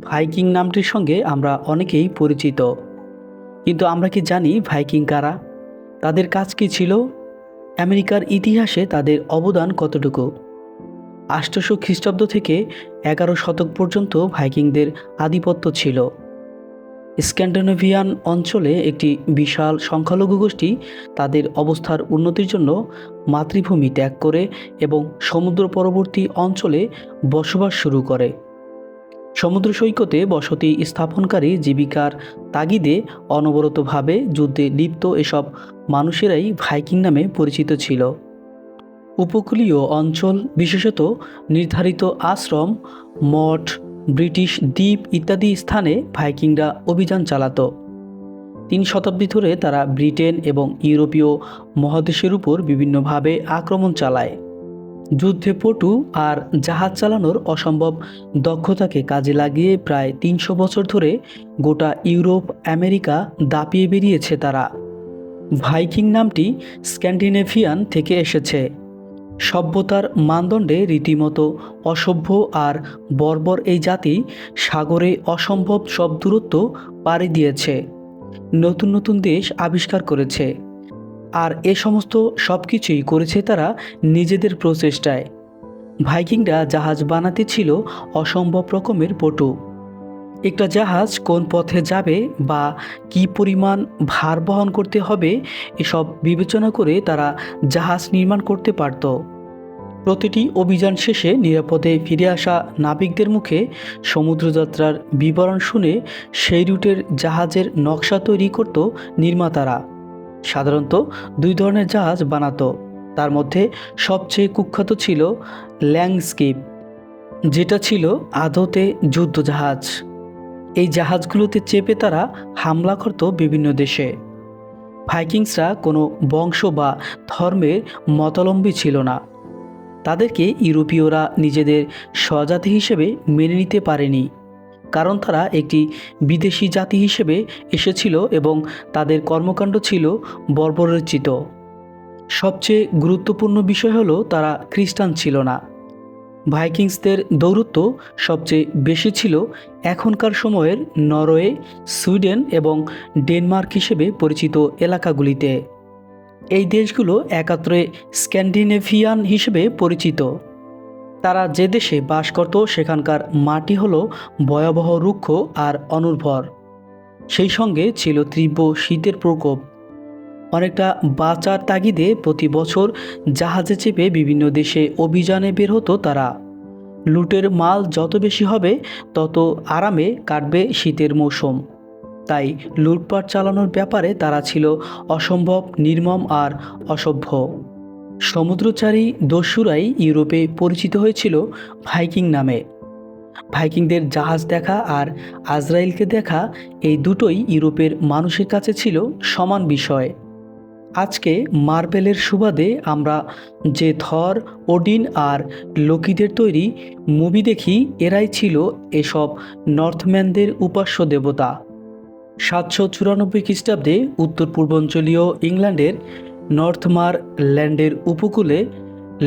Viking নামটির সঙ্গে আমরা অনেকেই পরিচিত, কিন্তু আমরা কি জানি ভাইকিং কারা? তাদের কাজ কী ছিল? আমেরিকার ইতিহাসে তাদের অবদান কতটুকু? 800 খ্রিস্টাব্দ থেকে 11 শতক পর্যন্ত ভাইকিংদের আধিপত্য ছিল। স্ক্যান্ডিনেভিয়ান অঞ্চলে একটি বিশাল সংখ্যালঘু গোষ্ঠী তাদের অবস্থার উন্নতির জন্য মাতৃভূমি ত্যাগ করে এবং সমুদ্র পরবর্তী অঞ্চলে বসবাস শুরু করে। সমুদ্র সৈকতে বসতি স্থাপনকারী জীবিকার তাগিদে অনবরতভাবে যুদ্ধে লিপ্ত এসব মানুষেরাই ভাইকিং নামে পরিচিত ছিল। উপকূলীয় অঞ্চল, বিশেষত নির্ধারিত আশ্রম, মঠ, ব্রিটিশ দ্বীপ ইত্যাদি স্থানে ভাইকিংরা অভিযান চালাতো। 3 শতাব্দী ধরে তারা ব্রিটেন এবং ইউরোপীয় মহাদেশের উপর বিভিন্নভাবে আক্রমণ চালায়। যুদ্ধে পটু আর জাহাজ চালানোর অসম্ভব দক্ষতাকে কাজে লাগিয়ে প্রায় 300 বছর ধরে গোটা ইউরোপ, আমেরিকা দাপিয়ে বেরিয়েছে তারা। ভাইকিং নামটি স্ক্যান্ডিনেভিয়ান থেকে এসেছে। সভ্যতার মানদণ্ডে রীতিমতো অসভ্য আর বর্বর এই জাতি সাগরে অসম্ভব সব দূরত্ব পাড়ি দিয়েছে, নতুন নতুন দেশ আবিষ্কার করেছে। আর এ সমস্ত সব কিছুই করেছে তারা নিজেদের প্রচেষ্টায়। ভাইকিংরা জাহাজ বানাতে ছিল অসম্ভব রকমের পটু। একটা জাহাজ কোন পথে যাবে বা কী পরিমাণ ভার বহন করতে হবে এসব বিবেচনা করে তারা জাহাজ নির্মাণ করতে পারত। প্রতিটি অভিযান শেষে নিরাপদে ফিরে আসা নাবিকদের মুখে সমুদ্রযাত্রার বিবরণ শুনে সেই রুটের জাহাজের নকশা তৈরি করত নির্মাতারা। সাধারণত 2 ধরনের জাহাজ বানাতো। তার মধ্যে সবচেয়ে কুখ্যাত ছিল ল্যাংস্কিপ, যেটা ছিল আদতে যুদ্ধজাহাজ। এই জাহাজগুলোতে চেপে তারা হামলা করত বিভিন্ন দেশে। ভাইকিংসরা কোনো বংশ বা ধর্মের মতাবলম্বী ছিল না। তাদেরকে ইউরোপীয়রা নিজেদের স্বজাতি হিসেবে মেনে নিতে পারেনি, কারণ তারা একটি বিদেশি জাতি হিসেবে এসেছিল এবং তাদের কর্মকাণ্ড ছিল বর্বরোচিত। সবচেয়ে গুরুত্বপূর্ণ বিষয় হলো তারা খ্রিস্টান ছিল না। ভাইকিংসদের দৌরত্ব সবচেয়ে বেশি ছিল এখনকার সময়ের নরওয়ে, সুইডেন এবং ডেনমার্ক হিসেবে পরিচিত এলাকাগুলিতে। এই দেশগুলো একাত্রে স্ক্যান্ডিনেভিয়ান হিসেবে পরিচিত। তারা যে দেশে বাস করত সেখানকার মাটি হলো ভয়াবহ রুক্ষ আর অনুর্বর। সেই সঙ্গে ছিল তীব্র শীতের প্রকোপ। অনেকটা বাঁচার তাগিদে প্রতি বছর জাহাজে চেপে বিভিন্ন দেশে অভিযানে বের হতো তারা। লুটের মাল যত বেশি হবে তত আরামে কাটবে শীতের মৌসুম। তাই লুটপাট চালানোর ব্যাপারে তারা ছিল অসম্ভব নির্মম আর অসভ্য। সমুদ্রচারী দস্যুরাই ইউরোপে পরিচিত হয়েছিল ভাইকিং নামে। ভাইকিংদের জাহাজ দেখা আর আজরাইলকে দেখা, এই দুটোই ইউরোপের মানুষের কাছে ছিল সমান বিষয়। আজকে মার্বেলের সুবাদে আমরা যে থর, ওডিন আর লোকিদের তৈরি মুভি দেখি, এরাই ছিল এসব নর্থম্যানদের উপাস্য দেবতা। 794 খ্রিস্টাব্দে উত্তর পূর্বাঞ্চলীয় ইংল্যান্ডের নর্থমারল্যান্ডের উপকূলে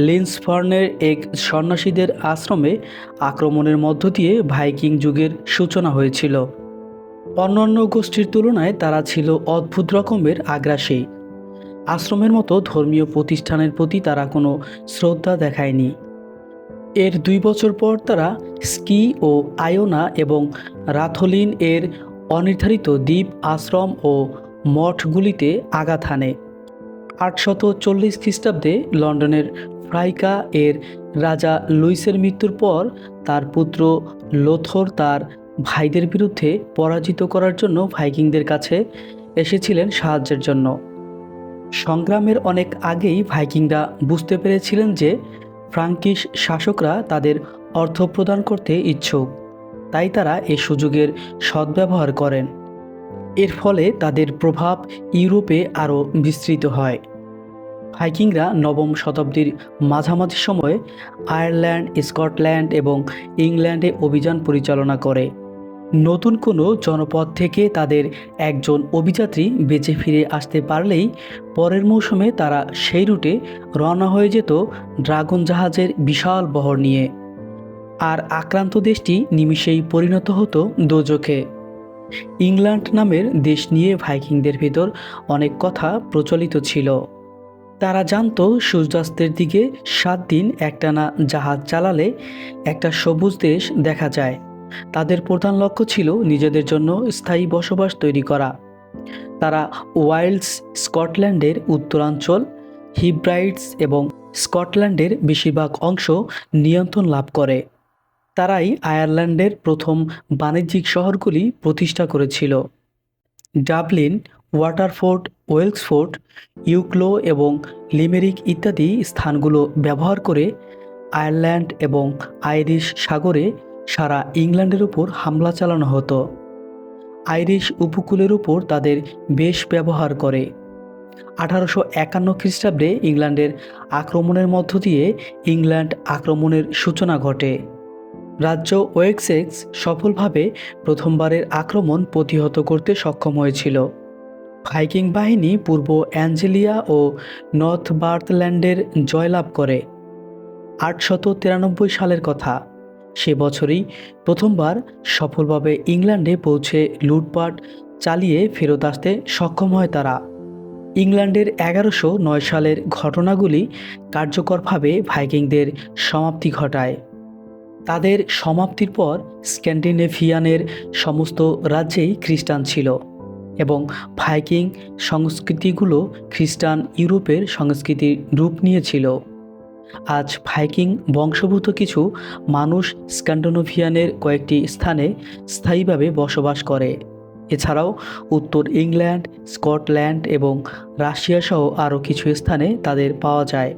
লিন্সফার্নের এক সন্ন্যাসীদের আশ্রমে আক্রমণের মধ্য দিয়ে ভাইকিং যুগের সূচনা হয়েছিল। অন্যান্য গোষ্ঠীর তুলনায় তারা ছিল অদ্ভুত রকমের আগ্রাসী। আশ্রমের মতো ধর্মীয় প্রতিষ্ঠানের প্রতি তারা কোনো শ্রদ্ধা দেখায়নি। এর 2 বছর পর তারা স্কি ও আয়োনা এবং রাথলিন এর অনির্ধারিত দ্বীপ, আশ্রম ও মঠগুলিতে আঘাত হানে। 840 খ্রিস্টাব্দে লন্ডনের ফ্রাইকা এর রাজা লুইসের মৃত্যুর পর তার পুত্র লোথর তার ভাইদের বিরুদ্ধে পরাজিত করার জন্য ভাইকিংদের কাছে এসেছিলেন সাহায্যের জন্য। সংগ্রামের অনেক আগেই ভাইকিংরা বুঝতে পেরেছিলেন যে ফ্রাঙ্কিশ শাসকরা তাদের অর্থ প্রদান করতে ইচ্ছুক, তাই তারা এ সুযোগের সদ্ব্যবহার করেন। এর ফলে তাদের প্রভাব ইউরোপে আরও বিস্তৃত হয়। ভাইকিংরা 9ম শতাব্দীর মাঝামাঝি সময়ে আয়ারল্যান্ড, স্কটল্যান্ড এবং ইংল্যান্ডে অভিযান পরিচালনা করে। নতুন কোনো জনপদ থেকে তাদের একজন অভিযাত্রী বেঁচে ফিরে আসতে পারলেই পরের মৌসুমে তারা সেই রুটে রওনা হয়ে যেত ড্রাগন জাহাজের বিশাল বহর নিয়ে। আর আক্রান্ত দেশটি নিমিষেই পরিণত হতো দোজখে। ইংল্যান্ড নামের দেশ নিয়ে ভাইকিংদের ভেতর অনেক কথা প্রচলিত ছিল। তারা জানতো সূর্যাস্তের দিকে 7 দিন একটানা জাহাজ চালালে একটা সবুজ দেশ দেখা যায়। তাদের প্রধান লক্ষ্য ছিল নিজেদের জন্য স্থায়ী বসবাস তৈরি করা। তারা ওয়েলস, স্কটল্যান্ডের উত্তরাঞ্চল, হিব্রাইডস এবং স্কটল্যান্ডের বেশিরভাগ অংশ নিয়ন্ত্রণ লাভ করে। তারাই আয়ারল্যান্ডের প্রথম বাণিজ্যিক শহরগুলি প্রতিষ্ঠা করেছিল। ডাবলিন, ওয়াটারফোর্ড, ওয়েলসফোর্ড, ইউক্লো এবং লিমেরিক ইত্যাদি স্থানগুলো ব্যবহার করে আয়ারল্যান্ড এবং আইরিশ সাগরে সারা ইংল্যান্ডের উপর হামলা চালানো হতো। আইরিশ উপকূলের উপর তাদের বেশ ব্যবহার করে। 1851 খ্রিস্টাব্দে ইংল্যান্ডের আক্রমণের মধ্য দিয়ে ইংল্যান্ড আক্রমণের সূচনা ঘটে। রাজ্য ওয়েসেক্স সফলভাবে প্রথমবারের আক্রমণ প্রতিহত করতে সক্ষম হয়েছিল। ভাইকিং বাহিনী পূর্ব অ্যাঞ্জেলিয়া ও নর্থবার্থল্যান্ডের জয়লাভ করে। 893 সালের কথা। সে বছরই প্রথমবার সফলভাবে ইংল্যান্ডে পৌঁছে লুটপাট চালিয়ে ফেরত আসতে সক্ষম হয় তারা। ইংল্যান্ডের 1109 সালের ঘটনাগুলি কার্যকরভাবে ভাইকিংদের সমাপ্তি ঘটায়। তাদের সমাপ্তির পর স্ক্যান্ডিনেভিয়ানের সমস্ত রাজ্যেই খ্রিস্টান ছিল এবং ভাইকিং সংস্কৃতিগুলো খ্রিস্টান ইউরোপের সংস্কৃতির রূপ নিয়েছিল। আজ ভাইকিং বংশোদ্ভূত কিছু মানুষ স্ক্যান্ডিনেভিয়ানের কয়েকটি স্থানে স্থায়ীভাবে বসবাস করে। এছাড়াও উত্তর ইংল্যান্ড, স্কটল্যান্ড এবং রাশিয়া সহ আরও কিছু স্থানে তাদের পাওয়া যায়।